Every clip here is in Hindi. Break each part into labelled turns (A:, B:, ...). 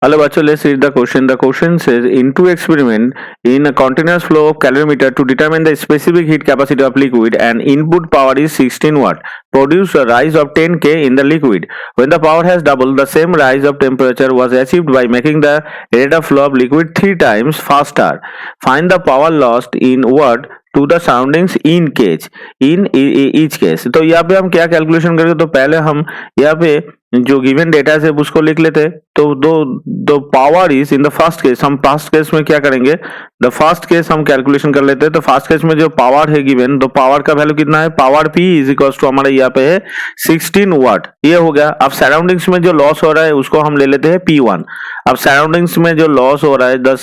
A: Hello, bachcho, let's read the question. The question says, in two experiment in a continuous flow of calorimeter to determine the specific heat capacity of liquid and input power is 16 watt, produce a rise of 10 K in the liquid. When the power has doubled, the same rise of temperature was achieved by making the rate of flow of liquid 3 times faster. Find the power lost in watt to the soundings in cage in each case. तो यहाँ पे हम क्या कैलकुलेशन करेंगे, तो पहले हम यहाँ पे जो गिवन डेटा है उसको लिख लेते हैं। तो दो power is in the first case, हम फर्स्ट केस में क्या करेंगे, द फर्स्ट केस हम कैलकुलेशन कर लेते हैं। तो फर्स्ट केस में जो पावर है गिवन, तो पावर का वैल्यू कितना है, power P is equal to हमारे यहाँ पे है 16 वाट, ये हो गया। अब सराउंडिंग्स में जो लॉस हो रहा है उसको हम ले लेते हैं P1। अब सराउंडिंग्स में जो लॉस हो रहा है, द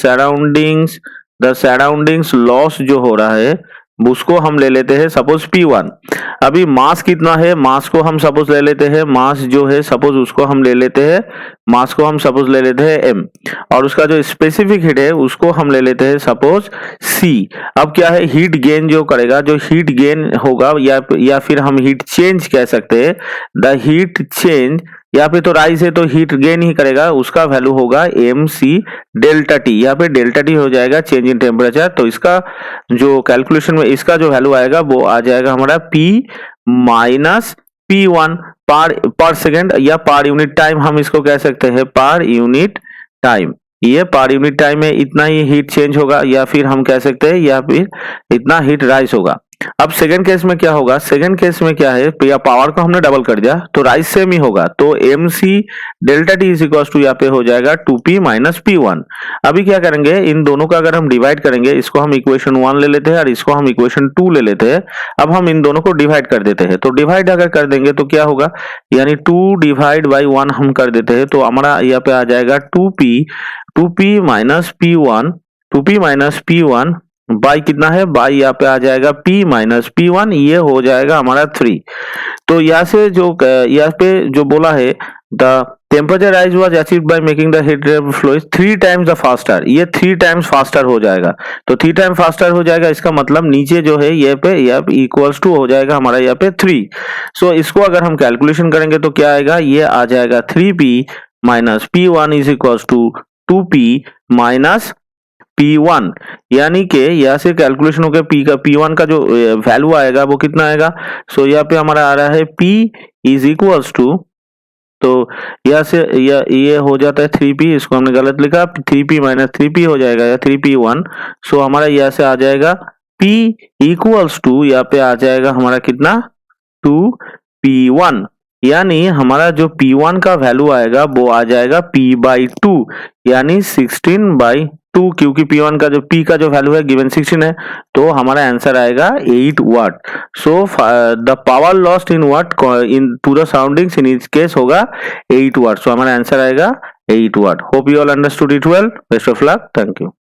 A: सराउंडिंग्स लॉस जो हो रहा है उसको हम ले लेते हैं सपोज P1। अभी मास कितना है, मास को हम सपोज ले लेते हैं, मास जो है सपोज उसको हम ले लेते हैं, मास को हम सपोज ले लेते हैं M, और उसका जो स्पेसिफिक हीट है उसको हम ले लेते हैं सपोज C। अब क्या है, हीट गेन जो करेगा, जो हीट गेन होगा या फिर हम हीट चेंज कह सकते हैं, द हीट चेंज यहाँ पे तो राइज है तो हीट गेन ही करेगा, उसका वैल्यू होगा MC डेल्टा टी। यहाँ पे डेल्टा टी हो जाएगा चेंज इन टेम्परेचर। तो इसका जो कैलकुलेशन में इसका जो वैल्यू आएगा वो आ जाएगा हमारा P माइनस P1 पर सेकेंड या पर यूनिट टाइम, हम इसको कह सकते हैं पर यूनिट टाइम। ये पर यूनिट टाइम में इतना ही हीट चेंज होगा, या फिर हम कह सकते हैं या फिर इतना हीट राइज होगा। अब सेकंड केस में क्या होगा, सेकंड केस में क्या है, या पावर को हमने डबल कर दिया तो राइज सेम ही होगा। तो MC delta T is equal to यहाँ पे हो जाएगा 2P माइनस P1। अभी क्या करेंगे, इन दोनों का अगर हम डिवाइड करेंगे, इसको हम इक्वेशन 1 ले लेते हैं और इसको हम इक्वेशन 2 ले लेते हैं। अब हम इन दोनों को डिवाइड कर देते हैं। तो डिवाइड अगर कर देंगे तो क्या होगा, यानी 2 डिवाइड बाई 1 हम कर देते हैं, तो हमारा यहाँ पे आ जाएगा 2P माइनस P1 बाई कितना है, बाई यहाँ पे आ जाएगा P माइनस P1, ये हो जाएगा हमारा 3। तो यहाँ से जो यहाँ पे जो बोला है, the temperature rise was achieved by making the heat flow 3 times the faster, ये 3 टाइम्स फास्टर हो जाएगा। तो 3 टाइम फास्टर हो जाएगा, इसका मतलब नीचे जो है ये पे इक्वल्स टू हो जाएगा हमारा यहाँ पे 3। सो इसको अगर हम कैलकुलेशन करेंगे तो क्या आएगा, ये आ जाएगा 3P minus P1 is equals to 2P minus P1, यानी कि यहाँ से कैलकुलेशन होकर P1 का जो वैल्यू आएगा वो कितना आएगा। सो यहाँ पे हमारा आ रहा है P इज इक्वल्स टू, तो यहाँ से ये हो जाता है 3P, इसको हमने गलत लिखा, 3P माइनस 3P हो जाएगा या 3P1। सो हमारा यहाँ से आ जाएगा P इक्वल्स टू, यहाँ पे आ जाएगा हमारा कितना 2P1, यानी हमारा जो P1 का वैल्यू आएगा वो आ जाएगा P/2 यानी 16/2, क्योंकि P1 का जो P का जो वैल्यू है गिवन 16 है, तो हमारा आंसर आएगा 8 watt. So the power lost in watt into the soundings in each case होगा 8 वाट। सो हमारा आंसर आएगा 8 watt. Hope you all understood it well. Best of luck, thank you.